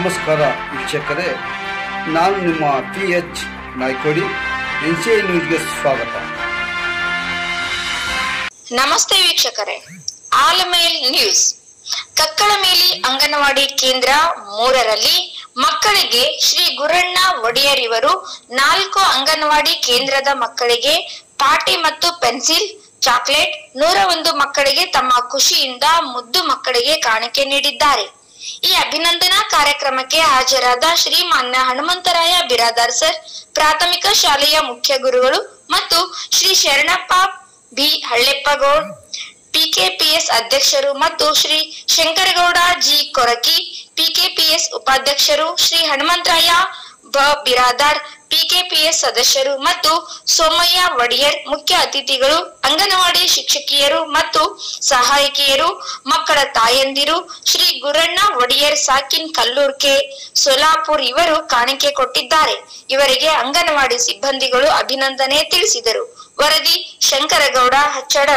ನಮಸ್ಕಾರ ವೀಕ್ಷಕರೇ, ನಾನು ನಿಮ್ಮ PH ನಾಯ್ಕೋಡಿ. NCI ನ್ಯೂಸ್ಗೆ ಸ್ವಾಗತ. ನಮಸ್ತೆ ವೀಕ್ಷಕರೇ, ಆಲಮೇಲ್ ನ್ಯೂಸ್. ಕಕ್ಕಳಮೇಲಿ ಅಂಗನವಾಡಿ ಕೇಂದ್ರ 3ರಲ್ಲಿ ಮಕ್ಕಳಿಗೆ ಶ್ರೀ ಗುರಣ್ಣ ಒಡೆಯರ್ ಇವರು 4 ಅಂಗನವಾಡಿ ಕೇಂದ್ರದ ಮಕ್ಕಳಿಗೆ ಪಾಟಿ ಮತ್ತು ಪೆನ್ಸಿಲ್, ಚಾಕ್ಲೇಟ್, 101 ಮಕ್ಕಳಿಗೆ ತಮ್ಮ ಖುಷಿಯಿಂದ ಮುದ್ದು ಮಕ್ಕಳಿಗೆ ಕಾಣಿಕೆ ನೀಡಿದ್ದಾರೆ. ಈ ಅಭಿನಂದನಾ ಕಾರ್ಯಕ್ರಮಕ್ಕೆ ಹಾಜರಾದ ಶ್ರೀಮಾನ್ಯ ಹನುಮಂತರಾಯ ಬಿರಾದಾರ್ ಸರ್, ಪ್ರಾಥಮಿಕ ಶಾಲೆಯ ಮುಖ್ಯ ಗುರುಗಳು ಮತ್ತು ಶ್ರೀ ಶರಣಪ್ಪ ಬಿ ಹಳ್ಳೆಪ್ಪಗೌಡ್, PKPS ಅಧ್ಯಕ್ಷರು ಮತ್ತು ಶ್ರೀ ಶಂಕರಗೌಡ ಜಿ ಕೊರಕಿ, PKPS ಉಪಾಧ್ಯಕ್ಷರು, ಶ್ರೀ ಹನುಮಂತರಾಯ ಬ ಬಿರಾದಾರ್, PKPS ಸದಸ್ಯರು ಮತ್ತು ಸೋಮಯ್ಯ ಒಡೆಯರ್ ಮುಖ್ಯ ಅತಿಥಿಗಳು, ಅಂಗನವಾಡಿ ಶಿಕ್ಷಕಿಯರು ಮತ್ತು ಸಹಾಯಕಿಯರು, ಮಕ್ಕಳ ತಾಯಂದಿರು, ಶ್ರೀ ಗುರಣ್ಣ ಒಡೆಯರ್ ಸಾಕಿನ್ ಕಲ್ಲೂರ್ಕೆ ಸೋಲಾಪುರ್ ಇವರು ಕಾಣಿಕೆ ಕೊಟ್ಟಿದ್ದಾರೆ. ಇವರಿಗೆ ಅಂಗನವಾಡಿ ಸಿಬ್ಬಂದಿಗಳು ಅಭಿನಂದನೆ ತಿಳಿಸಿದರು. ವರದಿ ಶಂಕರಗೌಡ ಹಚ್ಚಡ.